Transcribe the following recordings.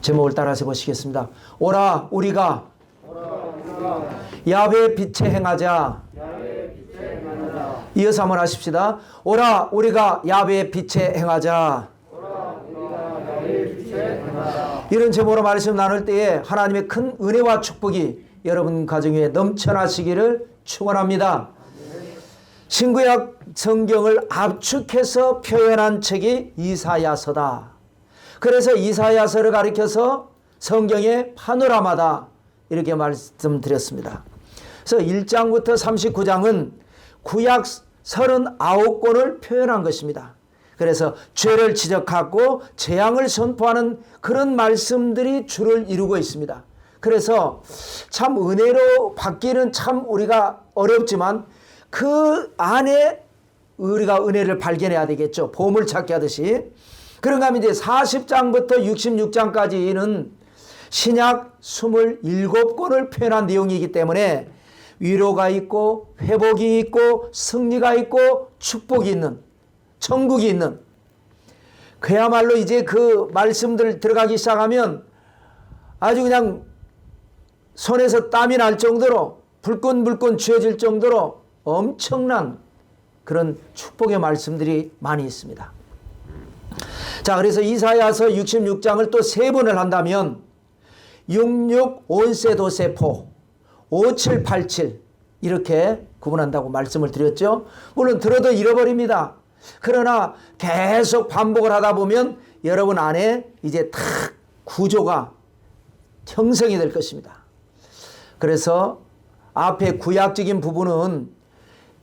제목을 따라서 보시겠습니다. 오라 우리가 야훼 빛에 행하자. 이어서 한번 하십시다. 오라 우리가 야훼 빛에 행하자. 이런 제목으로 말씀 나눌 때에 하나님의 큰 은혜와 축복이 여러분 가정 위에 넘쳐나시기를 축원합니다. 신구약 성경을 압축해서 표현한 책이 이사야서다. 그래서 이사야서를 가리켜서 성경의 파노라마다 이렇게 말씀드렸습니다. 그래서 1장부터 39장은 구약 39권을 표현한 것입니다. 그래서 죄를 지적하고 재앙을 선포하는 그런 말씀들이 주를 이루고 있습니다. 그래서 참 은혜로 받기는 참 우리가 어렵지만 그 안에 우리가 은혜를 발견해야 되겠죠. 보물찾기 하듯이. 그런가 하면 이제 40장부터 66장까지는 신약 27권을 표현한 내용이기 때문에 위로가 있고 회복이 있고 승리가 있고 축복이 있는 천국이 있는, 그야말로 이제 그 말씀들 들어가기 시작하면 아주 그냥 손에서 땀이 날 정도로 불끈불끈 쥐어질 정도로 엄청난 그런 축복의 말씀들이 많이 있습니다. 자, 그래서 이사야서 66장을 또 세 번을 한다면 66 온세 도세포 5787 이렇게 구분한다고 말씀을 드렸죠. 물론 들어도 잃어버립니다. 그러나 계속 반복을 하다 보면 여러분 안에 이제 탁 구조가 형성이 될 것입니다. 그래서 앞에 구약적인 부분은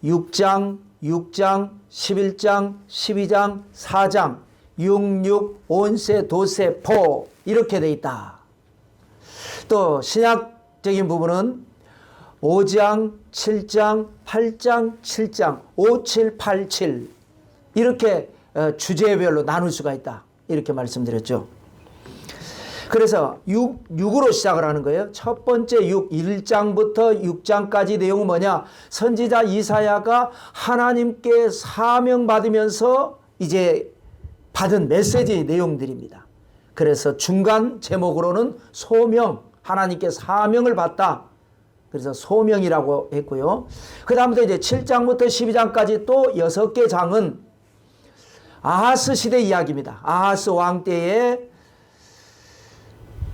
6장, 11장, 12장, 4장, 66 온세 도세 포 이렇게 돼 있다. 또 신약적인 부분은 5장, 7장, 8장, 7장, 5787 이렇게 주제별로 나눌 수가 있다. 이렇게 말씀드렸죠. 그래서 6으로 시작을 하는 거예요. 첫 번째 1장부터 6장까지 내용은 뭐냐? 선지자 이사야가 하나님께 사명받으면서 이제 받은 메시지 내용들입니다. 그래서 중간 제목으로는 소명, 하나님께 사명을 받다. 그래서 소명이라고 했고요. 그 다음부터 이제 7장부터 12장까지 또 6개 장은 아하스 시대 이야기입니다. 아하스 왕 때에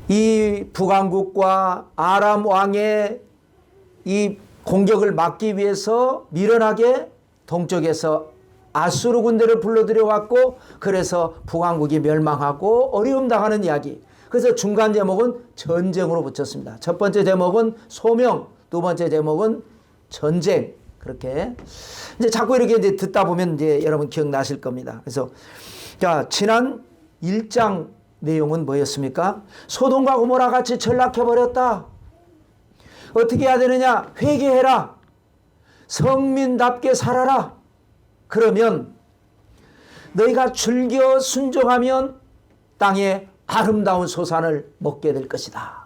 이 북왕국과 아람 왕의 이 공격을 막기 위해서 미련하게 동쪽에서 아수르 군대를 불러들여왔고, 그래서 북왕국이 멸망하고 어려움 당하는 이야기. 그래서 중간 제목은 전쟁으로 붙였습니다. 첫 번째 제목은 소명, 두 번째 제목은 전쟁. 그렇게 이제 자꾸 이렇게 이제 듣다 보면 이제 여러분 기억나실 겁니다. 그래서 자, 지난 1장 내용은 뭐였습니까? 소돔과 고모라 같이 전락해 버렸다. 어떻게 해야 되느냐? 회개해라. 성민답게 살아라. 그러면 너희가 즐겨 순종하면 땅에 아름다운 소산을 먹게 될 것이다.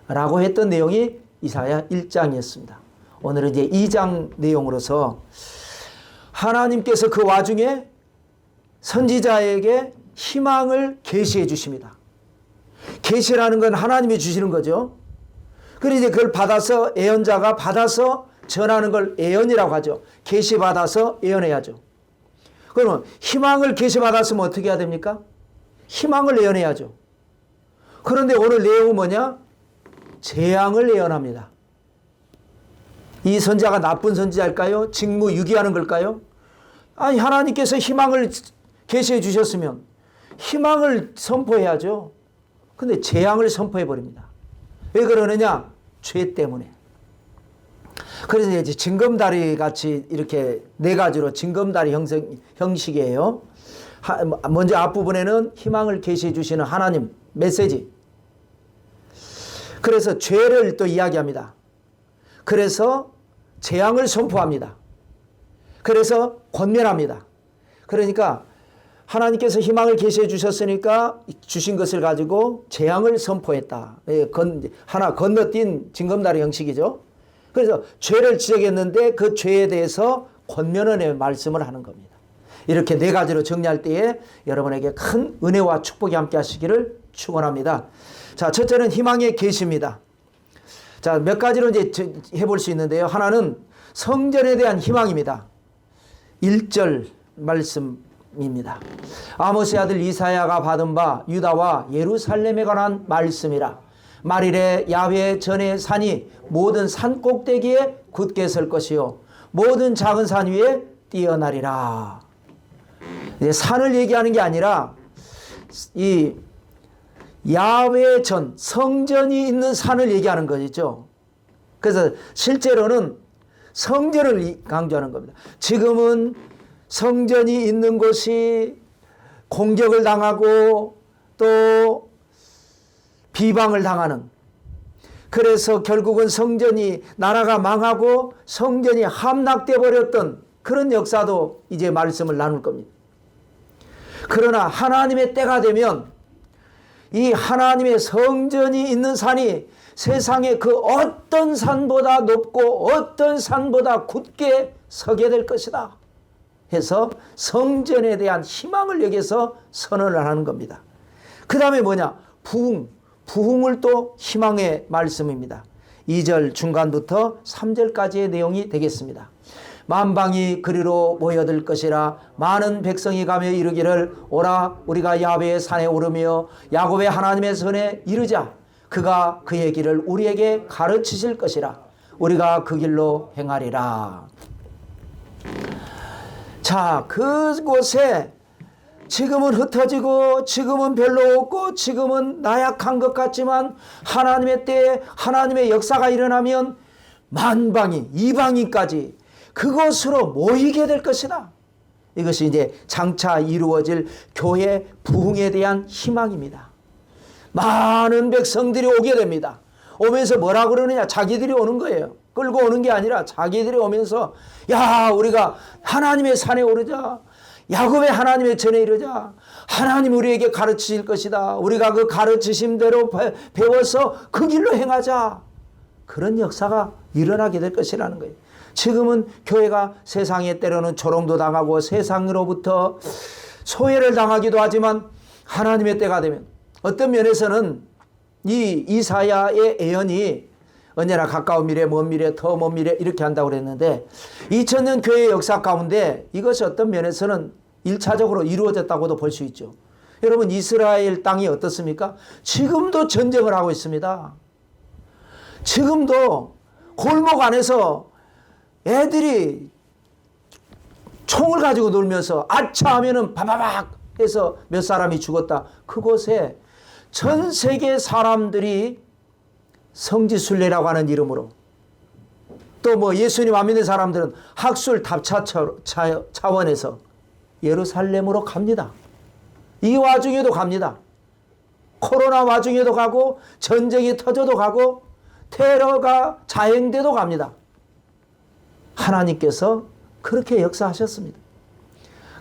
라고 했던 내용이 이사야 1장이었습니다. 오늘은 이제 2장 내용으로서 하나님께서 그 와중에 선지자에게 희망을 계시해 주십니다. 계시라는 건 하나님이 주시는 거죠. 그래서 이제 그걸 받아서 예언자가 받아서 전하는 걸 예언이라고 하죠. 계시 받아서 예언해야죠. 그러면 희망을 계시 받았으면 어떻게 해야 됩니까? 희망을 예언해야죠. 그런데 오늘 내용은 뭐냐? 재앙을 예언합니다. 이 선지자가 나쁜 선지자일까요? 직무유기하는 걸까요? 아니, 하나님께서 희망을 계시해 주셨으면 희망을 선포해야죠. 근데 재앙을 선포해 버립니다. 왜 그러느냐? 죄 때문에. 그래서 이제 징검다리 같이 이렇게 네 가지로 징검다리 형식이에요. 먼저 앞부분에는 희망을 계시해 주시는 하나님 메시지. 그래서 죄를 또 이야기합니다. 그래서 재앙을 선포합니다. 그래서 권면합니다. 그러니까 하나님께서 희망을 계시해 주셨으니까 주신 것을 가지고 재앙을 선포했다. 하나 건너뛴 징검다리 형식이죠. 그래서 죄를 지적했는데 그 죄에 대해서 권면의 말씀을 하는 겁니다. 이렇게 네 가지로 정리할 때에 여러분에게 큰 은혜와 축복이 함께 하시기를 축원합니다. 자, 첫째는 희망의 계시입니다. 자, 몇 가지로 이제 해볼 수 있는데요. 하나는 성전에 대한 희망입니다. 1절 말씀입니다. 아모스의 아들 이사야가 받은 바 유다와 예루살렘에 관한 말씀이라. 말일에 야훼 전의 산이 모든 산 꼭대기에 굳게 설 것이요 모든 작은 산 위에 뛰어나리라. 산을 얘기하는 게 아니라 이 야훼 전 성전이 있는 산을 얘기하는 거죠. 그래서 실제로는 성전을 강조하는 겁니다. 지금은 성전이 있는 곳이 공격을 당하고 또 비방을 당하는, 그래서 결국은 성전이, 나라가 망하고 성전이 함락돼 버렸던 그런 역사도 이제 말씀을 나눌 겁니다. 그러나 하나님의 때가 되면 이 하나님의 성전이 있는 산이 세상의 그 어떤 산보다 높고 어떤 산보다 굳게 서게 될 것이다 해서 성전에 대한 희망을 여기서 선언을 하는 겁니다. 그 다음에 뭐냐? 부흥을 또 희망의 말씀입니다. 2절 중간부터 3절까지의 내용이 되겠습니다. 만방이 그리로 모여들 것이라. 많은 백성이 가며 이르기를 오라 우리가 야훼의 산에 오르며 야곱의 하나님의 손에 이르자. 그가 그의 길을 우리에게 가르치실 것이라. 우리가 그 길로 행하리라. 자, 그곳에 지금은 흩어지고 지금은 별로 없고 지금은 나약한 것 같지만 하나님의 때에 하나님의 역사가 일어나면 만방이, 이방인까지 그것으로 모이게 될 것이다. 이것이 이제 장차 이루어질 교회 부흥에 대한 희망입니다. 많은 백성들이 오게 됩니다. 오면서 뭐라 그러느냐? 자기들이 오는 거예요. 끌고 오는 게 아니라 자기들이 오면서 야, 우리가 하나님의 산에 오르자. 야곱의 하나님의 전에 이르자. 하나님 우리에게 가르치실 것이다. 우리가 그 가르치심대로 배워서 그 길로 행하자. 그런 역사가 일어나게 될 것이라는 거예요. 지금은 교회가 세상에 때로는 조롱도 당하고 세상으로부터 소외를 당하기도 하지만 하나님의 때가 되면 어떤 면에서는 이 이사야의 예언이 언제나 가까운 미래, 먼 미래, 더 먼 미래 이렇게 한다고 그랬는데 2000년 교회의 역사 가운데 이것이 어떤 면에서는 1차적으로 이루어졌다고도 볼 수 있죠. 여러분, 이스라엘 땅이 어떻습니까? 지금도 전쟁을 하고 있습니다. 지금도 골목 안에서 애들이 총을 가지고 놀면서 아차 하면은 바바박 해서 몇 사람이 죽었다. 그곳에 전 세계 사람들이 성지순례라고 하는 이름으로, 또 뭐 예수님 안 믿는 사람들은 학술 답차 차원에서 예루살렘으로 갑니다. 이 와중에도 갑니다. 코로나 와중에도 가고 전쟁이 터져도 가고 테러가 자행돼도 갑니다. 하나님께서 그렇게 역사하셨습니다.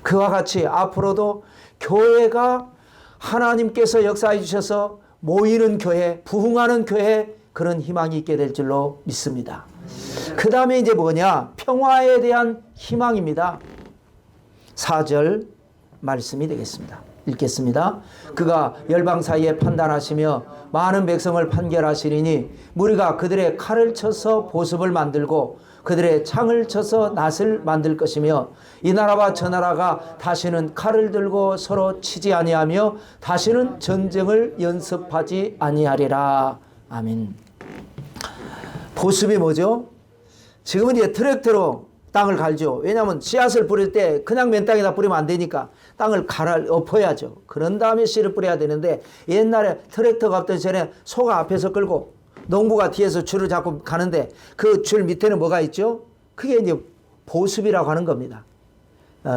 그와 같이 앞으로도 교회가 하나님께서 역사해 주셔서 모이는 교회, 부흥하는 교회, 그런 희망이 있게 될 줄로 믿습니다. 그 다음에 이제 뭐냐? 평화에 대한 희망입니다. 4절 말씀이 되겠습니다. 읽겠습니다. 그가 열방 사이에 판단하시며 많은 백성을 판결하시리니 무리가 그들의 칼을 쳐서 보습을 만들고 그들의 창을 쳐서 낫을 만들 것이며 이 나라와 저 나라가 다시는 칼을 들고 서로 치지 아니하며 다시는 전쟁을 연습하지 아니하리라. 아멘. 보습이 뭐죠? 지금은 이제 트랙터로 땅을 갈죠. 왜냐하면 씨앗을 뿌릴 때 그냥 맨 땅에다 뿌리면 안 되니까 땅을 엎어야죠. 그런 다음에 씨를 뿌려야 되는데 옛날에 트랙터가 없던 전에 소가 앞에서 끌고 농부가 뒤에서 줄을 잡고 가는데 그 줄 밑에는 뭐가 있죠? 그게 이제 보습이라고 하는 겁니다.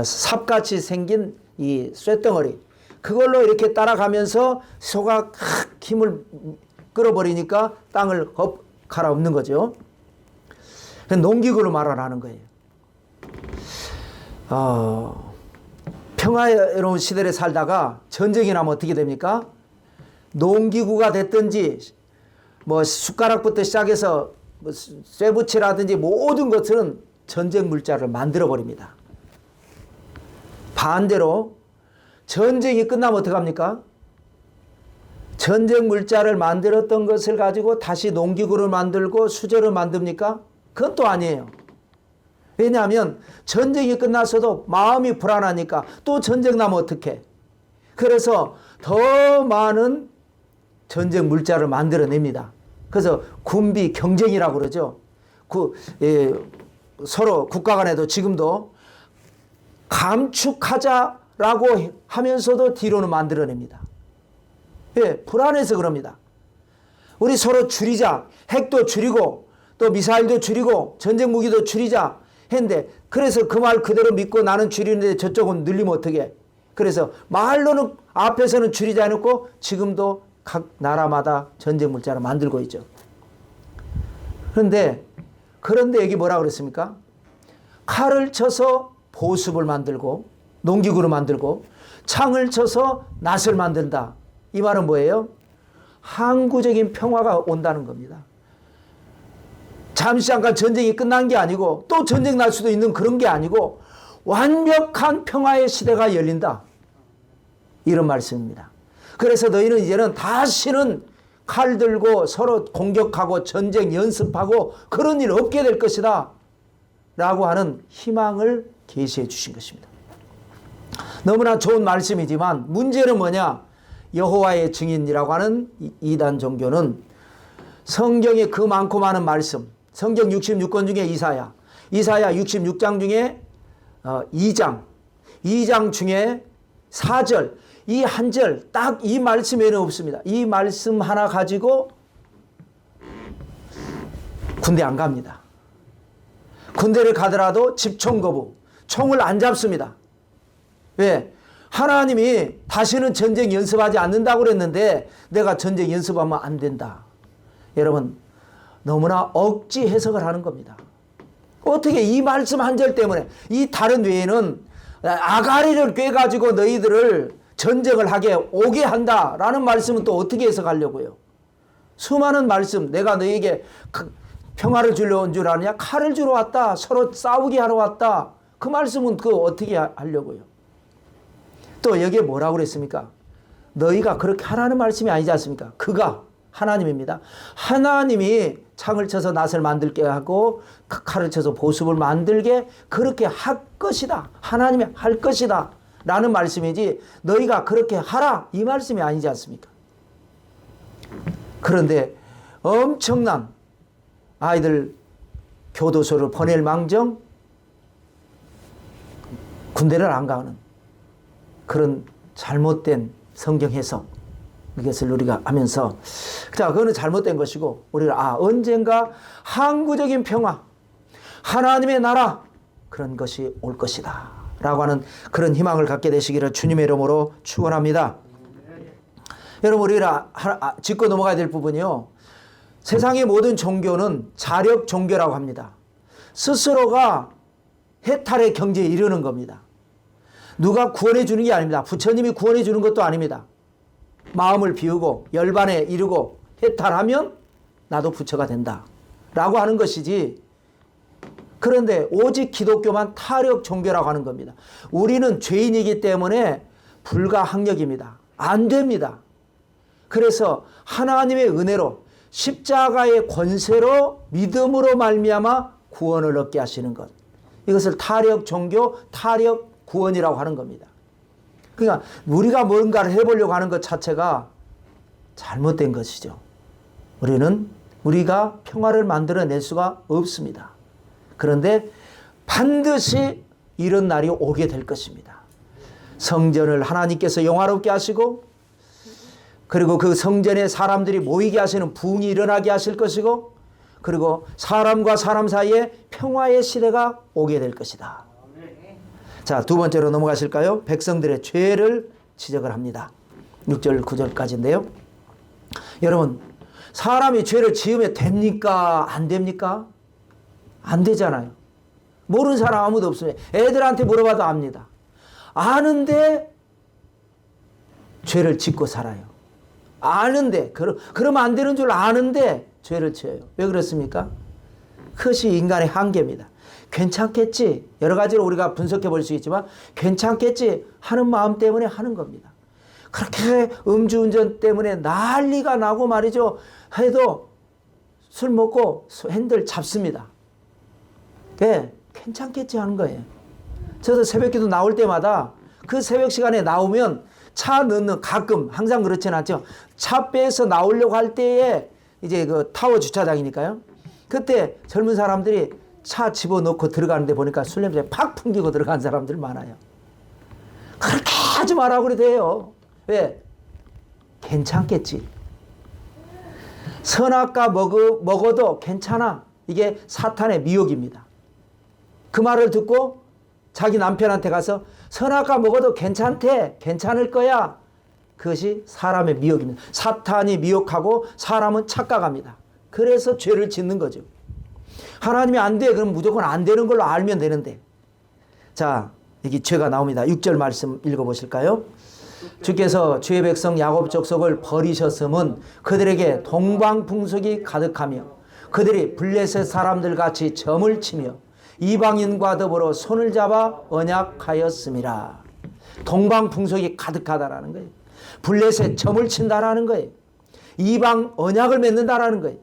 삽같이 생긴 이 쇳덩어리. 그걸로 이렇게 따라가면서 소가 힘을 끌어버리니까 땅을 갈아엎는 거죠. 농기구로 말을 하는 거예요. 평화로운 시대에 살다가 전쟁이 나면 어떻게 됩니까? 농기구가 됐든지 뭐 숟가락부터 시작해서 뭐 쇠붙이라든지 모든 것들은 전쟁 물자를 만들어 버립니다. 반대로 전쟁이 끝나면 어떡합니까? 전쟁 물자를 만들었던 것을 가지고 다시 농기구를 만들고 수저를 만듭니까? 그건 또 아니에요. 왜냐하면 전쟁이 끝났어도 마음이 불안하니까 또 전쟁 나면 어떡해. 그래서 더 많은 전쟁 물자를 만들어냅니다. 그래서 군비 경쟁이라고 그러죠. 서로 국가 간에도 지금도 감축하자라고 하면서도 뒤로는 만들어냅니다. 예, 불안해서 그럽니다. 우리 서로 줄이자. 핵도 줄이고 또 미사일도 줄이고 전쟁 무기도 줄이자 했는데, 그래서 그 말 그대로 믿고 나는 줄이는데 저쪽은 늘리면 어떡해. 그래서 말로는 앞에서는 줄이지 않고 지금도 각 나라마다 전쟁 물자를 만들고 있죠. 그런데 여기 뭐라 그랬습니까? 칼을 쳐서 보습을 만들고 농기구를 만들고 창을 쳐서 낫을 만든다. 이 말은 뭐예요? 항구적인 평화가 온다는 겁니다. 잠시 잠깐 전쟁이 끝난 게 아니고 또 전쟁 날 수도 있는 그런 게 아니고 완벽한 평화의 시대가 열린다. 이런 말씀입니다. 그래서 너희는 이제는 다시는 칼 들고 서로 공격하고 전쟁 연습하고 그런 일 없게 될 것이다 라고 하는 희망을 계시해 주신 것입니다. 너무나 좋은 말씀이지만 문제는 뭐냐? 여호와의 증인이라고 하는 이단 종교는 성경에 그 많고 많은 말씀, 성경 66권 중에 이사야 66장 중에 2장 중에 4절, 이 한 절 딱 이 말씀에는 없습니다. 이 말씀 하나 가지고 군대 안 갑니다. 군대를 가더라도 집총 거부, 총을 안 잡습니다. 왜? 하나님이 다시는 전쟁 연습하지 않는다고 그랬는데 내가 전쟁 연습하면 안 된다. 여러분, 너무나 억지 해석을 하는 겁니다. 어떻게 이 말씀 한 절 때문에 이 다른 외에는 아가리를 꿰가지고 너희들을 전쟁을 하게 오게 한다라는 말씀은 또 어떻게 해석하려고요? 수많은 말씀, 내가 너희에게 평화를 주려 온 줄 아느냐? 칼을 주러 왔다. 서로 싸우게 하러 왔다. 그 말씀은 어떻게 하려고요? 또 여기에 뭐라고 그랬습니까? 너희가 그렇게 하라는 말씀이 아니지 않습니까? 그가 하나님입니다. 하나님이 창을 쳐서 낫을 만들게 하고 칼을 쳐서 보습을 만들게 그렇게 할 것이다. 하나님이 할 것이다 라는 말씀이지 너희가 그렇게 하라 이 말씀이 아니지 않습니까? 그런데 엄청난 아이들 교도소를 보낼 망정 군대를 안 가는 그런 잘못된 성경 해석, 이것을 우리가 하면서 자, 그거는 잘못된 것이고 우리가 언젠가 항구적인 평화, 하나님의 나라 그런 것이 올 것이다 라고 하는 그런 희망을 갖게 되시기를 주님의 이름으로 축원합니다. 여러분, 우리가 짚고 넘어가야 될 부분이요, 세상의 모든 종교는 자력 종교라고 합니다. 스스로가 해탈의 경지에 이르는 겁니다. 누가 구원해 주는 게 아닙니다. 부처님이 구원해 주는 것도 아닙니다. 마음을 비우고 열반에 이르고 해탈하면 나도 부처가 된다 라고 하는 것이지, 그런데 오직 기독교만 타력 종교라고 하는 겁니다. 우리는 죄인이기 때문에 불가항력입니다. 안 됩니다. 그래서 하나님의 은혜로 십자가의 권세로 믿음으로 말미암아 구원을 얻게 하시는 것, 이것을 타력 종교, 타력 구원이라고 하는 겁니다. 그러니까 우리가 뭔가를 해보려고 하는 것 자체가 잘못된 것이죠. 우리가 평화를 만들어낼 수가 없습니다. 그런데 반드시 이런 날이 오게 될 것입니다. 성전을 하나님께서 영화롭게 하시고, 그리고 그 성전에 사람들이 모이게 하시는 부흥이 일어나게 하실 것이고, 그리고 사람과 사람 사이에 평화의 시대가 오게 될 것이다. 자, 두 번째로 넘어가실까요? 백성들의 죄를 지적을 합니다. 6절 9절까지인데요. 여러분, 사람이 죄를 지으면 됩니까? 안 됩니까? 안 되잖아요. 모르는 사람 아무도 없습니다. 애들한테 물어봐도 압니다. 아는데 죄를 짓고 살아요. 아는데, 그러면 안 되는 줄 아는데 죄를 지어요. 왜 그렇습니까? 그것이 인간의 한계입니다. 괜찮겠지, 여러 가지로 우리가 분석해 볼 수 있지만 괜찮겠지 하는 마음 때문에 하는 겁니다. 그렇게 음주운전 때문에 난리가 나고 말이죠. 해도 술 먹고 핸들 잡습니다. 예, 괜찮겠지 하는 거예요. 저도 새벽기도 나올 때마다 그 새벽 시간에 나오면 차 넣는, 가끔, 항상 그렇지는 않죠. 차 빼서 나오려고 할 때에 이제 그 타워 주차장이니까요. 그때 젊은 사람들이 차 집어넣고 들어가는데 보니까 술 냄새 팍 풍기고 들어간 사람들 많아요. 그렇게 하지 말라고 그래도 왜? 괜찮겠지. 선악과 먹어도 괜찮아. 이게 사탄의 미혹입니다. 그 말을 듣고 자기 남편한테 가서 선악과 먹어도 괜찮대. 괜찮을 거야. 그것이 사람의 미혹입니다. 사탄이 미혹하고 사람은 착각합니다. 그래서 죄를 짓는 거죠. 하나님이 안 돼. 그럼 무조건 안 되는 걸로 알면 되는데. 자, 여기 죄가 나옵니다. 6절 말씀 읽어보실까요? 주께서 주의 백성 야곱 족속을 버리셨음은 그들에게 동방풍속이 가득하며 그들이 블레셋 사람들 같이 점을 치며 이방인과 더불어 손을 잡아 언약하였음이라. 동방풍속이 가득하다라는 거예요. 블레셋 점을 친다라는 거예요. 이방 언약을 맺는다라는 거예요.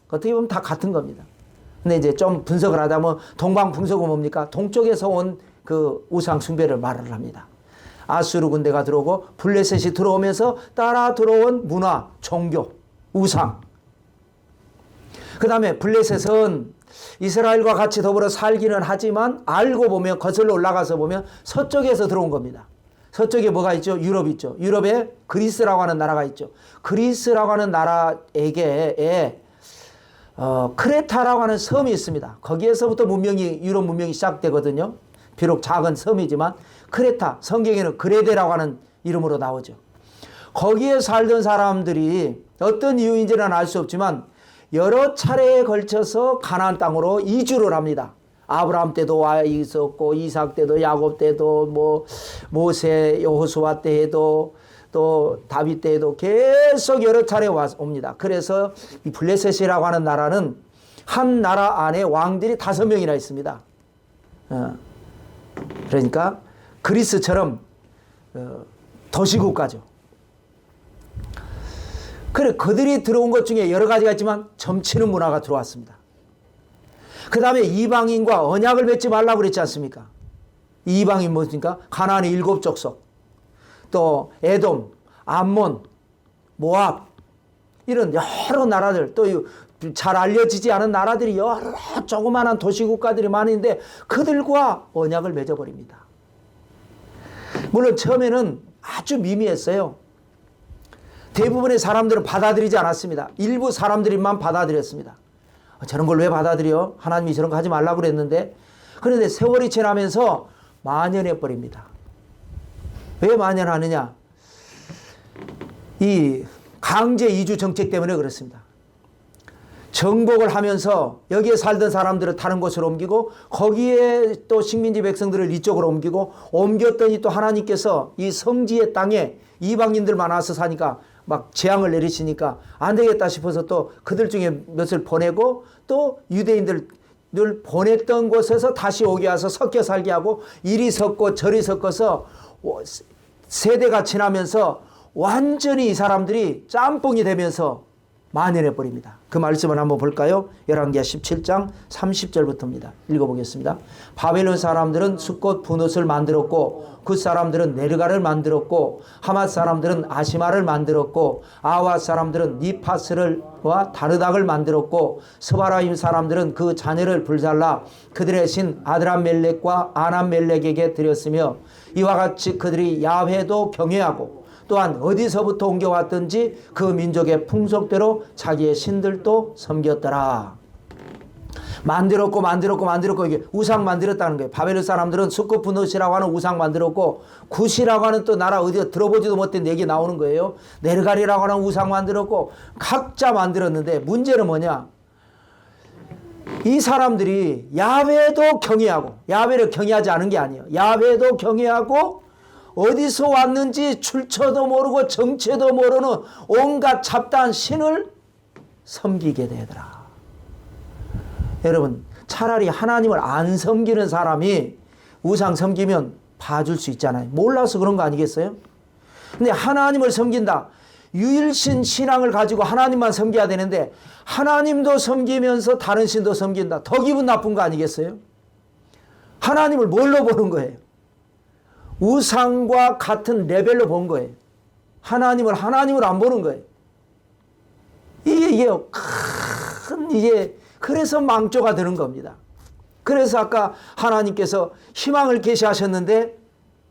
어떻게 보면 다 같은 겁니다. 근데 이제 좀 분석을 하다 보면 동방풍속은 뭡니까? 동쪽에서 온 그 우상 숭배를 말을 합니다. 아수르 군대가 들어오고 블레셋이 들어오면서 따라 들어온 문화, 종교, 우상. 그 다음에 블레셋은 이스라엘과 같이 더불어 살기는 하지만 알고 보면 거슬러 올라가서 보면 서쪽에서 들어온 겁니다. 서쪽에 뭐가 있죠? 유럽 있죠. 유럽에 그리스라고 하는 나라가 있죠. 그리스라고 하는 나라에게 크레타라고 하는 섬이 있습니다. 거기에서부터 유럽 문명이 시작되거든요. 비록 작은 섬이지만 크레타, 성경에는 그레데라고 하는 이름으로 나오죠. 거기에 살던 사람들이 어떤 이유인지는 알 수 없지만 여러 차례에 걸쳐서 가나안 땅으로 이주를 합니다. 아브라함 때도 와 있었고 이삭 때도 야곱 때도 뭐 모세 여호수아 때에도 또 다윗 때에도 계속 여러 차례 옵니다. 그래서 이 블레셋이라고 하는 나라는 한 나라 안에 왕들이 5명이나 있습니다. 그러니까 그리스처럼 도시국가죠. 그래, 그들이 들어온 것 중에 여러 가지가 있지만 점치는 문화가 들어왔습니다. 그 다음에 이방인과 언약을 맺지 말라고 그랬지 않습니까? 이방인 뭡니까? 가나안의 7족속, 또 에돔, 암몬, 모압, 이런 여러 나라들, 또 잘 알려지지 않은 나라들이 여러 조그마한 도시국가들이 많은데 그들과 언약을 맺어버립니다. 물론 처음에는 아주 미미했어요. 대부분의 사람들은 받아들이지 않았습니다. 일부 사람들만 받아들였습니다. 저런 걸 왜 받아들여? 하나님이 저런 거 하지 말라고 그랬는데. 그런데 세월이 지나면서 만연해 버립니다. 왜 만연하느냐? 이 강제 이주 정책 때문에 그렇습니다. 정복을 하면서 여기에 살던 사람들을 다른 곳으로 옮기고 거기에 또 식민지 백성들을 이쪽으로 옮겼더니 또 하나님께서 이 성지의 땅에 이방인들만 와서 사니까 막 재앙을 내리시니까 안 되겠다 싶어서 또 그들 중에 몇을 보내고 또 유대인들을 보냈던 곳에서 다시 오게 와서 섞여 살게 하고 이리 섞고 저리 섞어서 세대가 지나면서 완전히 이 사람들이 짬뽕이 되면서 만연해 버립니다. 그 말씀을 한번 볼까요? 열왕기하 17장 30절부터입니다. 읽어보겠습니다. 바벨론 사람들은 숫꽃 분옷을 만들었고 굿 사람들은 네르가를 만들었고 하맛 사람들은 아시마를 만들었고 아와 사람들은 니파스와 다르닥을 만들었고 스바라임 사람들은 그 자녀를 불살라 그들의 신 아드람멜렉과 아남멜렉에게 드렸으며 이와 같이 그들이 야훼도 경외하고 또한 어디서부터 옮겨왔든지 그 민족의 풍속대로 자기의 신들도 섬겼더라. 만들었고 이게 우상 만들었다는 거예요. 바벨론 사람들은 수크푸넛이라고 하는 우상 만들었고 굿이라고 하는 또 나라 어디서 들어보지도 못한 얘기 나오는 거예요. 네르갈이라고 하는 우상 만들었고 각자 만들었는데 문제는 뭐냐? 이 사람들이 야훼도 경외하고 야훼를 경외하지 않은 게 아니에요. 야훼도 경외하고 어디서 왔는지 출처도 모르고 정체도 모르는 온갖 잡다한 신을 섬기게 되더라. 여러분, 차라리 하나님을 안 섬기는 사람이 우상 섬기면 봐줄 수 있잖아요. 몰라서 그런 거 아니겠어요? 근데 하나님을 섬긴다. 유일신 신앙을 가지고 하나님만 섬겨야 되는데 하나님도 섬기면서 다른 신도 섬긴다. 더 기분 나쁜 거 아니겠어요? 하나님을 뭘로 보는 거예요? 우상과 같은 레벨로 본 거예요. 하나님을 하나님으로 안 보는 거예요. 이게 그래서 망조가 되는 겁니다. 그래서 아까 하나님께서 희망을 계시하셨는데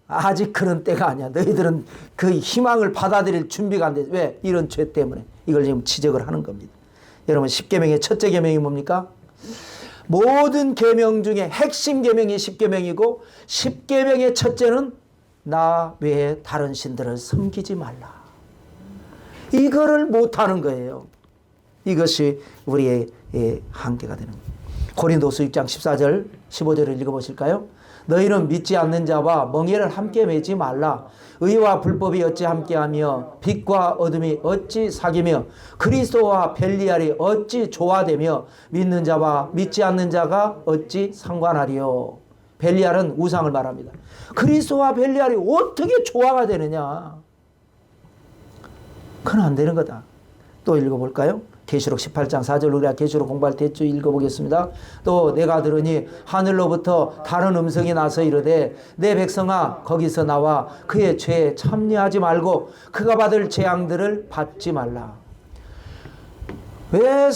아직 그런 때가 아니야. 너희들은 그 희망을 받아들일 준비가 안 돼. 왜? 이런 죄 때문에. 이걸 지금 지적을 하는 겁니다. 여러분, 10계명의 첫째 계명이 뭡니까? 모든 계명 중에 핵심 계명이 10계명이고 10계명의 첫째는 나 외에 다른 신들을 섬기지 말라. 이거를 못하는 거예요. 이것이 우리의 한계가 되는 거예요. 고린도서 6장 14절 15절을 읽어보실까요? 너희는 믿지 않는 자와 멍에를 함께 매지 말라. 의와 불법이 어찌 함께하며 빛과 어둠이 어찌 사귀며 그리스도와 벨리알이 어찌 조화되며 믿는 자와 믿지 않는 자가 어찌 상관하리요. 벨리알은 우상을 말합니다. 그리스도와 벨리알이 어떻게 조화가 되느냐. 그건 안 되는 거다. 또 읽어볼까요? 계시록 18장 4절 우리가 계시록 공부할 때 읽어보겠습니다. 또 내가 들으니 하늘로부터 다른 음성이 나서 이르되 내 백성아 거기서 나와 그의 죄에 참여하지 말고 그가 받을 재앙들을 받지 말라. 왜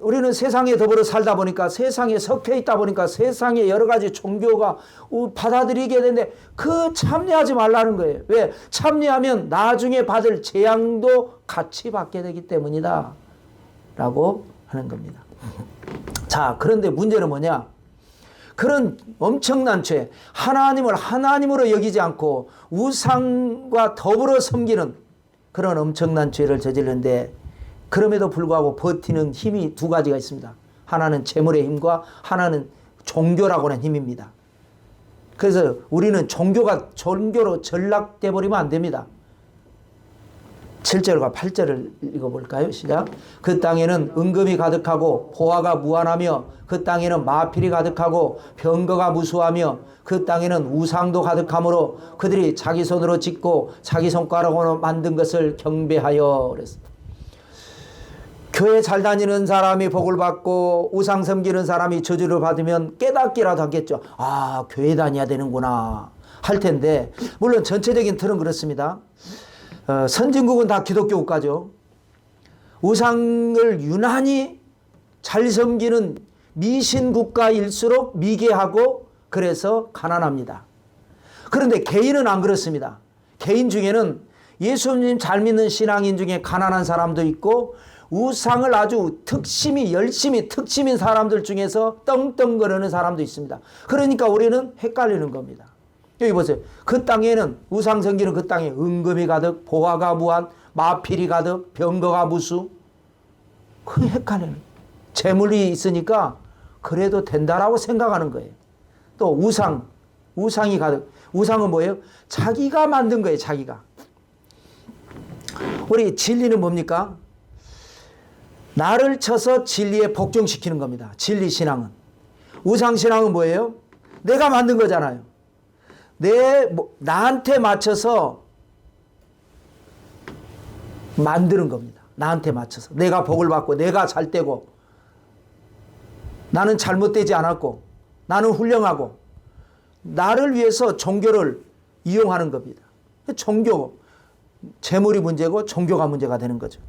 우리는 세상에 더불어 살다 보니까 세상에 섞여 있다 보니까 세상에 여러 가지 종교가 받아들이게 되는데 그 참여하지 말라는 거예요. 왜? 참여하면 나중에 받을 재앙도 같이 받게 되기 때문이다 라고 하는 겁니다. 자, 그런데 문제는 뭐냐? 그런 엄청난 죄, 하나님을 하나님으로 여기지 않고 우상과 더불어 섬기는 그런 엄청난 죄를 저지르는데 그럼에도 불구하고 버티는 힘이 두 가지가 있습니다. 하나는 재물의 힘과 하나는 종교라고 하는 힘입니다. 그래서 우리는 종교로 전락돼 버리면 안 됩니다. 7절과 8절을 읽어볼까요? 시작. 그 땅에는 은금이 가득하고 보화가 무한하며 그 땅에는 마필이 가득하고 병거가 무수하며 그 땅에는 우상도 가득하므로 그들이 자기 손으로 짓고 자기 손가락으로 만든 것을 경배하여 그랬습니다. 교회 잘 다니는 사람이 복을 받고 우상 섬기는 사람이 저주를 받으면 깨닫기라도 하겠죠. 아, 교회 다녀야 되는구나 할 텐데, 물론 전체적인 틀은 그렇습니다. 선진국은 다 기독교 국가죠. 우상을 유난히 잘 섬기는 미신 국가일수록 미개하고 그래서 가난합니다. 그런데 개인은 안 그렇습니다. 개인 중에는 예수님 잘 믿는 신앙인 중에 가난한 사람도 있고 우상을 아주 특심인 사람들 중에서 떵떵거리는 사람도 있습니다. 그러니까 우리는 헷갈리는 겁니다. 여기 보세요. 그 땅에는 우상 섬기는 그 땅에 은금이 가득, 보화가 무한, 마필이 가득, 병거가 무수. 그게 헷갈리는 거예요. 재물이 있으니까 그래도 된다라고 생각하는 거예요. 또 우상이 가득. 우상은 뭐예요? 자기가 만든 거예요. 자기가. 우리 진리는 뭡니까? 나를 쳐서 진리에 복종시키는 겁니다. 진리 신앙은. 우상 신앙은 뭐예요? 내가 만든 거잖아요. 나한테 맞춰서 만드는 겁니다. 나한테 맞춰서. 내가 복을 받고 내가 잘 되고 나는 잘못되지 않았고 나는 훌륭하고 나를 위해서 종교를 이용하는 겁니다. 종교, 재물이 문제고 종교가 문제가 되는 거죠.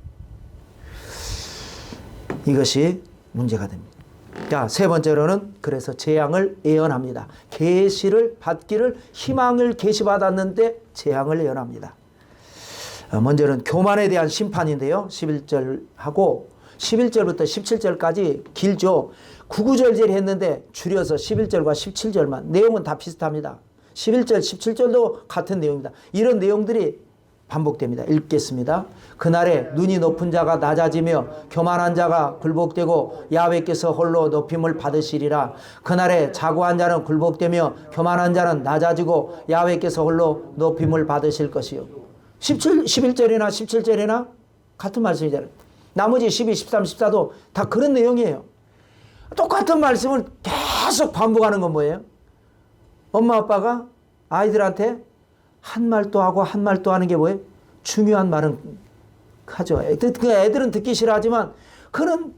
이것이 문제가 됩니다. 자, 세 번째로는 그래서 재앙을 예언합니다. 계시를 받기를 희망을 계시받았는데 재앙을 예언합니다. 먼저는 교만에 대한 심판인데요. 11절하고 11절부터 17절까지 길죠. 구구절절 했는데 줄여서 11절과 17절만. 내용은 다 비슷합니다. 11절, 17절도 같은 내용입니다. 이런 내용들이 반복됩니다. 읽겠습니다. 그날에 눈이 높은 자가 낮아지며 교만한 자가 굴복되고 야훼께서 홀로 높임을 받으시리라. 그날에 자고한 자는 굴복되며 교만한 자는 낮아지고 야훼께서 홀로 높임을 받으실 것이요. 11절이나 17절이나 같은 말씀이잖아요. 나머지 12, 13, 14도 다 그런 내용이에요. 똑같은 말씀을 계속 반복하는 건 뭐예요? 엄마 아빠가 아이들한테 한 말도 하고 한 말도 하는 게 뭐예요? 중요한 말은 하죠. 애들은 듣기 싫어하지만 그는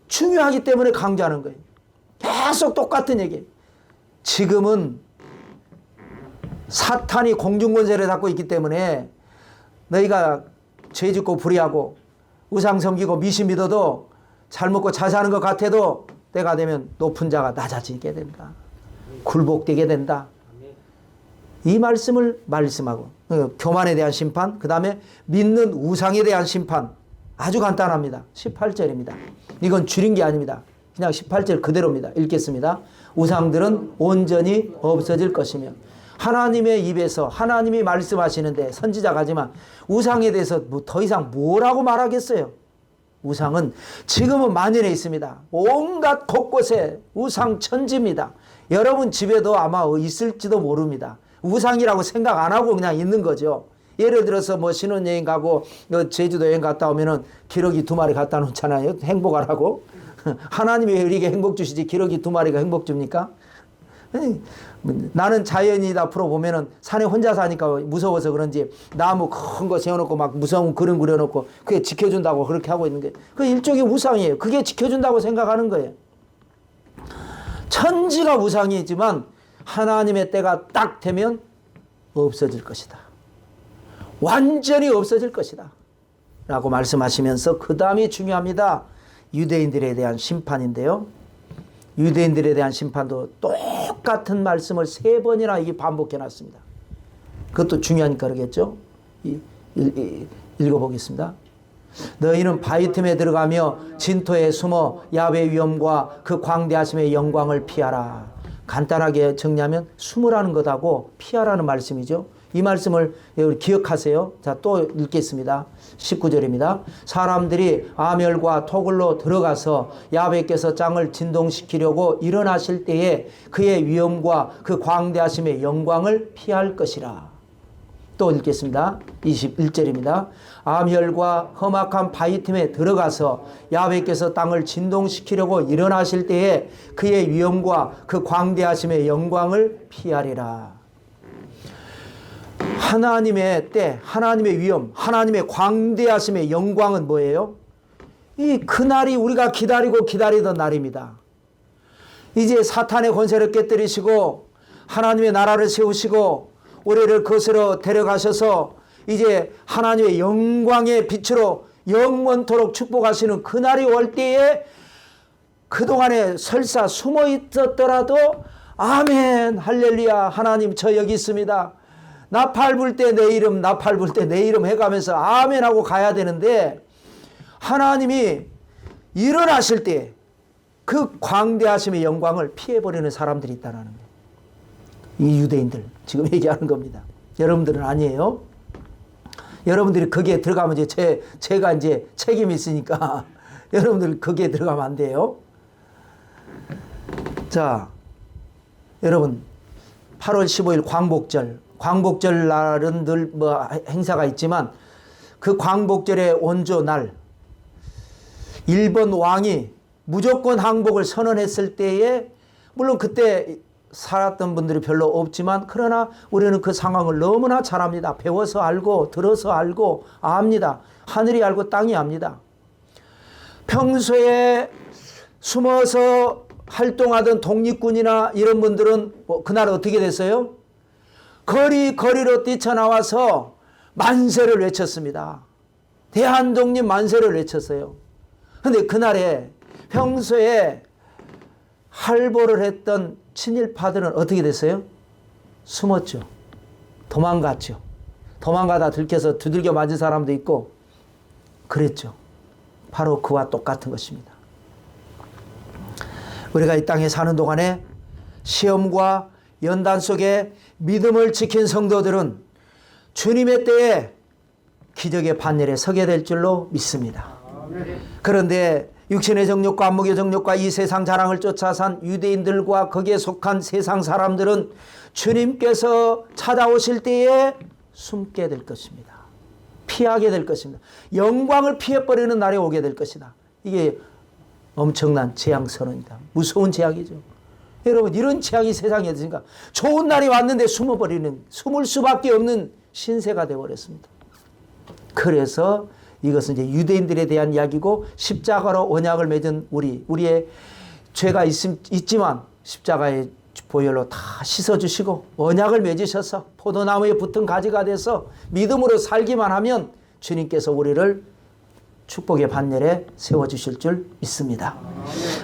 중요하기 때문에 강조하는 거예요. 계속 똑같은 얘기. 지금은 사탄이 공중권세를 잡고 있기 때문에 너희가 죄 짓고 불의하고 우상 섬기고 미신 믿어도 잘 먹고 잘 사는 것 같아도 때가 되면 높은 자가 낮아지게 된다. 굴복되게 된다. 이 말씀을 말씀하고 교만에 대한 심판, 그 다음에 믿는 우상에 대한 심판. 아주 간단합니다. 18절입니다. 이건 줄인 게 아닙니다. 그냥 18절 그대로입니다. 읽겠습니다. 우상들은 온전히 없어질 것이며 하나님의 입에서 하나님이 말씀하시는데 선지자가 하지만 우상에 대해서 더 이상 뭐라고 말하겠어요. 우상은 지금은 만연해 있습니다. 온갖 곳곳에 우상 천지입니다. 여러분 집에도 아마 있을지도 모릅니다. 우상이라고 생각 안 하고 그냥 있는 거죠. 예를 들어서 뭐 신혼여행 가고 제주도 여행 갔다 오면은 기러기 2마리 갖다 놓잖아요. 행복하라고. 하나님이 왜 우리에게 행복 주시지 기러기 2마리가 행복 줍니까? 나는 자연이다 프로 보면은 산에 혼자 사니까 무서워서 그런지 나무 큰 거 세워놓고 막 무서운 그림 그려놓고 그게 지켜준다고 그렇게 하고 있는 게 그 일종의 우상이에요. 그게 지켜준다고 생각하는 거예요. 천지가 우상이지만 하나님의 때가 딱 되면 없어질 것이다. 완전히 없어질 것이다. 라고 말씀하시면서 그 다음이 중요합니다. 유대인들에 대한 심판인데요. 유대인들에 대한 심판도 똑같은 말씀을 3번이나 이게 반복해 놨습니다. 그것도 중요하니까 그러겠죠. 읽어보겠습니다. 너희는 바위 틈에 들어가며 진토에 숨어 야훼 위엄과 그 광대하심의 영광을 피하라. 간단하게 정리하면 숨으라는 것하고 피하라는 말씀이죠. 이 말씀을 기억하세요. 자, 또 읽겠습니다. 19절입니다. 사람들이 아멸과 토굴로 들어가서 야훼께서 땅을 진동시키려고 일어나실 때에 그의 위엄과 그 광대하심의 영광을 피할 것이라. 또 읽겠습니다. 21절입니다. 아멸과 험악한 바위 틈에 들어가서 야훼께서 땅을 진동시키려고 일어나실 때에 그의 위엄과 그 광대하심의 영광을 피하리라. 하나님의 때, 하나님의 위엄, 하나님의 광대하심의 영광은 뭐예요? 이 그날이 우리가 기다리던 날입니다. 이제 사탄의 권세를 깨뜨리시고 하나님의 나라를 세우시고 우리를 그것으로 데려가셔서 이제 하나님의 영광의 빛으로 영원토록 축복하시는 그날이 올 때에 그동안에 설사 숨어 있었더라도 아멘 할렐루야 하나님 저 여기 있습니다. 나팔 불 때 내 이름 나팔 불 때 내 이름 해가면서 아멘 하고 가야 되는데 하나님이 일어나실 때 그 광대하심의 영광을 피해버리는 사람들이 있다는 거예요. 이 유대인들 지금 얘기하는 겁니다. 여러분들은 아니에요. 여러분들이 거기에 들어가면 이제 제가 이제 책임이 있으니까 여러분들 거기에 들어가면 안 돼요. 자, 여러분 8월 15일 광복절 날은 늘 뭐 행사가 있지만 그 광복절의 원조 날 일본 왕이 무조건 항복을 선언했을 때에 물론 그때 살았던 분들이 별로 없지만 그러나 우리는 그 상황을 너무나 잘 압니다. 배워서 알고 들어서 알고 압니다. 하늘이 알고 땅이 압니다. 평소에 숨어서 활동하던 독립군이나 이런 분들은 그날 어떻게 됐어요? 거리로 뛰쳐나와서 만세를 외쳤습니다. 대한독립 만세를 외쳤어요. 그런데 그날에 평소에 할보를 했던 친일파들은 어떻게 됐어요? 숨었죠. 도망갔죠. 도망가다 들켜서 두들겨 맞은 사람도 있고 그랬죠. 바로 그와 똑같은 것입니다. 우리가 이 땅에 사는 동안에 시험과 연단 속에 믿음을 지킨 성도들은 주님의 때에 기적의 반열에 서게 될 줄로 믿습니다. 그런데 육신의 정욕과 안목의 정욕과 이 세상 자랑을 쫓아 산 유대인들과 거기에 속한 세상 사람들은 주님께서 찾아오실 때에 숨게 될 것입니다. 피하게 될 것입니다. 영광을 피해버리는 날이 오게 될 것이다. 이게 엄청난 재앙 선언이다. 무서운 재앙이죠. 여러분, 이런 취향이 세상에 있으니까 좋은 날이 왔는데 숨을 수밖에 없는 신세가 되어버렸습니다. 그래서 이것은 이제 유대인들에 대한 이야기고, 십자가로 언약을 맺은 우리의 죄가 있지만 십자가의 보혈로 다 씻어주시고 언약을 맺으셔서 포도나무에 붙은 가지가 돼서 믿음으로 살기만 하면 주님께서 우리를 축복의 반열에 세워주실 줄 믿습니다.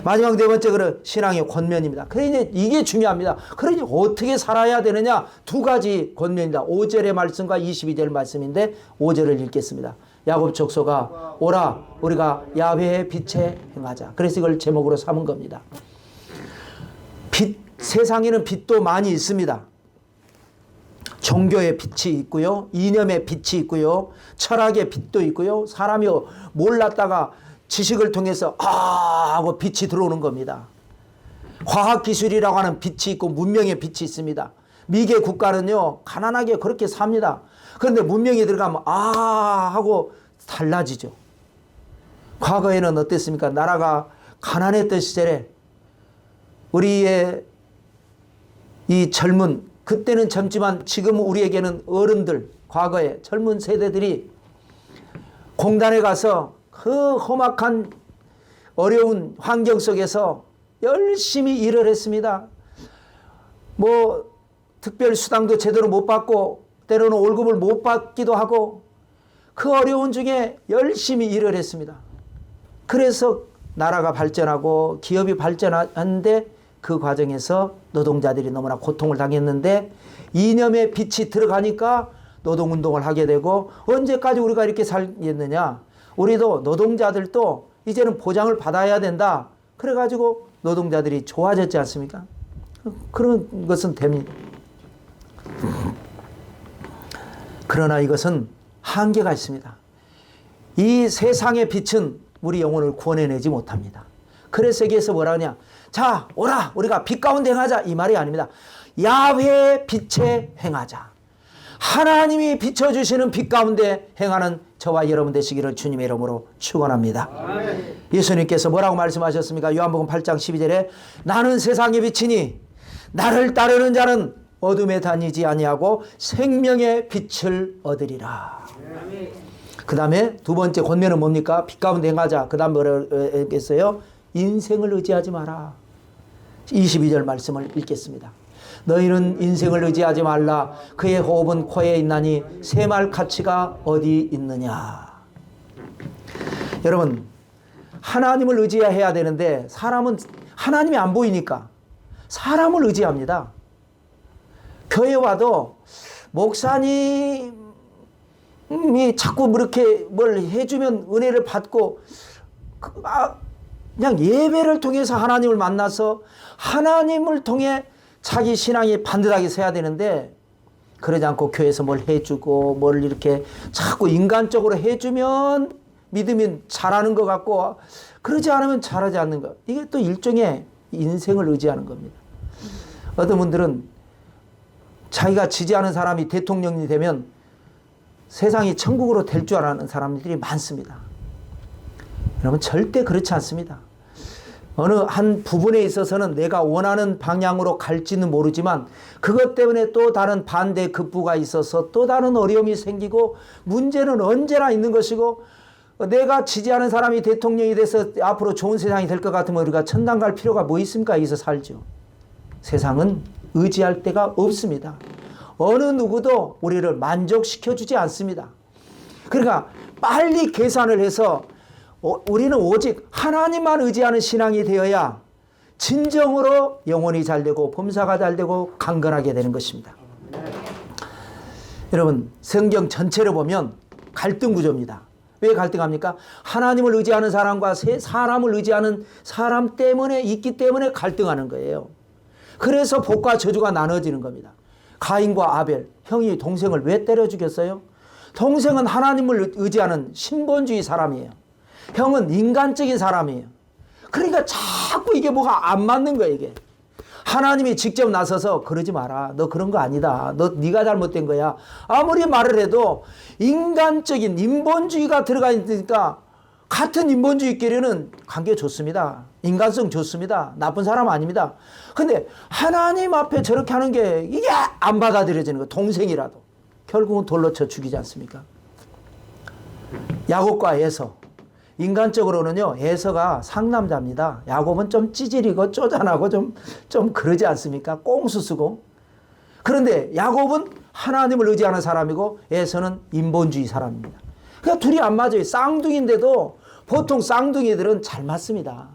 마지막 네 번째, 그런 신앙의 권면입니다. 그러니 이게 중요합니다. 그러니 어떻게 살아야 되느냐? 두 가지 권면입니다. 5절의 말씀과 22절 말씀인데 5절을 읽겠습니다. 야곱 족속아 오라, 우리가 야훼의 빛에 행하자. 그래서 이걸 제목으로 삼은 겁니다. 세상에는 빛도 많이 있습니다. 종교의 빛이 있고요, 이념의 빛이 있고요, 철학의 빛도 있고요. 사람이 몰랐다가 지식을 통해서 하고 빛이 들어오는 겁니다. 과학기술이라고 하는 빛이 있고 문명의 빛이 있습니다. 미개 국가는요 가난하게 그렇게 삽니다. 그런데 문명이 들어가면 하고 달라지죠. 과거에는 어땠습니까? 나라가 가난했던 시절에 우리의 이 그때는 젊지만 지금 우리에게는 어른들, 과거에 젊은 세대들이 공단에 가서 그 험악한 어려운 환경 속에서 열심히 일을 했습니다. 특별 수당도 제대로 못 받고 때로는 월급을 못 받기도 하고 그 어려운 중에 열심히 일을 했습니다. 그래서 나라가 발전하고 기업이 발전하는데 그 과정에서 노동자들이 너무나 고통을 당했는데 이념의 빛이 들어가니까 노동운동을 하게 되고, 언제까지 우리가 이렇게 살겠느냐? 우리도 노동자들도 이제는 보장을 받아야 된다. 그래가지고 노동자들이 좋아졌지 않습니까? 그런 것은 됩니다. 그러나 이것은 한계가 있습니다. 이 세상의 빛은 우리 영혼을 구원해내지 못합니다. 그래서 여기에서 뭐라 하냐? 자, 오라, 우리가 빛 가운데 행하자, 이 말이 아닙니다. 야훼의 빛에 행하자. 하나님이 비춰주시는 빛 가운데 행하는 저와 여러분 되시기를 주님의 이름으로 축원합니다. 예수님께서 뭐라고 말씀하셨습니까? 요한복음 8장 12절에 나는 세상의 빛이니 나를 따르는 자는 어둠에 다니지 아니하고 생명의 빛을 얻으리라. 그 다음에 두 번째 권면은 뭡니까? 빛 가운데 행하자. 그 다음 뭐라고 했겠어요? 인생을 의지하지 마라. 22절 말씀을 읽겠습니다. 너희는 인생을 의지하지 말라. 그의 호흡은 코에 있나니 새말 가치가 어디 있느냐. 여러분, 하나님을 의지해야 되는데 사람은 하나님이 안 보이니까 사람을 의지합니다. 교회 와도 목사님이 자꾸 이렇게 뭘 해주면 은혜를 받고 그냥 예배를 통해서 하나님을 만나서 하나님을 통해 자기 신앙이 반듯하게 서야 되는데, 그러지 않고 교회에서 뭘 해주고 뭘 이렇게 자꾸 인간적으로 해주면 믿음이 잘하는 것 같고 그러지 않으면 잘하지 않는 것. 이게 또 일종의 인생을 의지하는 겁니다. 어떤 분들은 자기가 지지하는 사람이 대통령이 되면 세상이 천국으로 될 줄 아는 사람들이 많습니다. 여러분, 절대 그렇지 않습니다. 어느 한 부분에 있어서는 내가 원하는 방향으로 갈지는 모르지만 그것 때문에 또 다른 반대 급부가 있어서 또 다른 어려움이 생기고 문제는 언제나 있는 것이고, 내가 지지하는 사람이 대통령이 돼서 앞으로 좋은 세상이 될 것 같으면 우리가 천당 갈 필요가 뭐 있습니까? 여기서 살죠. 세상은 의지할 데가 없습니다. 어느 누구도 우리를 만족시켜주지 않습니다. 그러니까 빨리 계산을 해서 우리는 오직 하나님만 의지하는 신앙이 되어야 진정으로 영혼이 잘되고 범사가 잘되고 강건하게 되는 것입니다. 여러분, 성경 전체를 보면 갈등 구조입니다. 왜 갈등합니까? 하나님을 의지하는 사람과 사람을 의지하는 사람 때문에 있기 때문에 갈등하는 거예요. 그래서 복과 저주가 나눠지는 겁니다. 가인과 아벨, 형이 동생을 왜 때려 죽였어요? 동생은 하나님을 의지하는 신본주의 사람이에요. 형은 인간적인 사람이에요. 그러니까 자꾸 이게 뭐가 안 맞는 거예요, 이게. 하나님이 직접 나서서 그러지 마라. 너 그런 거 아니다. 네가 잘못된 거야. 아무리 말을 해도 인간적인 인본주의가 들어가 있으니까 같은 인본주의끼리는 관계 좋습니다. 인간성 좋습니다. 나쁜 사람 아닙니다. 근데 하나님 앞에 저렇게 하는 게 이게 안 받아들여지는 거. 동생이라도 결국은 돌로 쳐 죽이지 않습니까? 야곱과 에서. 인간적으로는요, 에서가 상남자입니다. 야곱은 좀 찌질이고 쪼잔하고 좀 그러지 않습니까? 꽁수 쓰고. 그런데 야곱은 하나님을 의지하는 사람이고 에서는 인본주의 사람입니다. 그러니까 둘이 안 맞아요. 쌍둥이인데도 보통 쌍둥이들은 잘 맞습니다.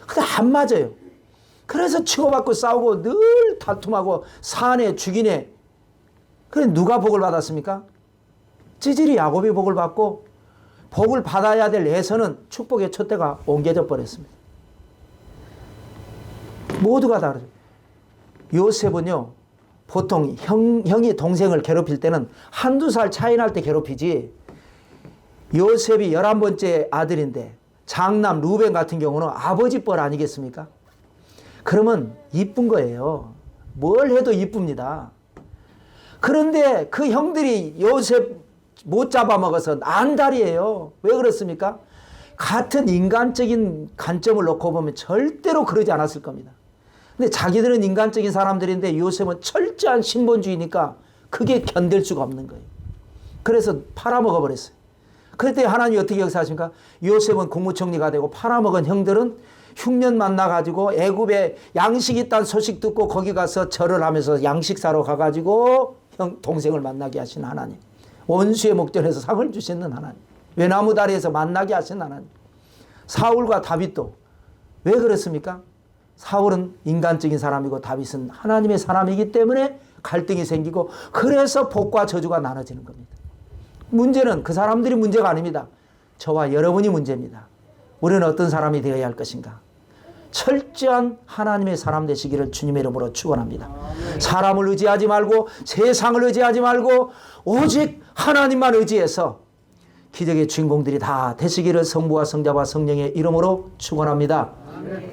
근데 안 맞아요. 그래서 치고받고 싸우고 늘 다툼하고 사내 죽이네. 그래 누가 복을 받았습니까? 찌질이 야곱이 복을 받고 복을 받아야 될 에서는 축복의 촛대가 옮겨져 버렸습니다. 모두가 다르죠. 요셉은요, 보통 형이 동생을 괴롭힐 때는 한두 살 차이 날 때 괴롭히지, 요셉이 11번째 아들인데 장남 루벤 같은 경우는 아버지 뻘 아니겠습니까? 그러면 이쁜 거예요. 뭘 해도 이쁩니다. 그런데 그 형들이 요셉 못 잡아먹어서 안달이에요. 왜 그렇습니까? 같은 인간적인 관점을 놓고 보면 절대로 그러지 않았을 겁니다. 근데 자기들은 인간적인 사람들인데 요셉은 철저한 신본주의니까 그게 견딜 수가 없는 거예요. 그래서 팔아먹어 버렸어요. 그때 하나님이 어떻게 역사하십니까? 요셉은 국무총리가 되고 팔아먹은 형들은 흉년 만나가지고 애굽에 양식이 있다는 소식 듣고 거기 가서 절을 하면서 양식 사러 가가지고 동생을 만나게 하신 하나님. 원수의 목전에서 상을 주시는 하나님. 외나무 다리에서 만나게 하신 하나님. 사울과 다윗도 왜 그렇습니까? 사울은 인간적인 사람이고 다윗은 하나님의 사람이기 때문에 갈등이 생기고 그래서 복과 저주가 나눠지는 겁니다. 문제는 그 사람들이 문제가 아닙니다. 저와 여러분이 문제입니다. 우리는 어떤 사람이 되어야 할 것인가? 철저한 하나님의 사람 되시기를 주님의 이름으로 축원합니다. 사람을 의지하지 말고 세상을 의지하지 말고 오직 하나님만 의지해서 기적의 주인공들이 다 되시기를 성부와 성자와 성령의 이름으로 축원합니다.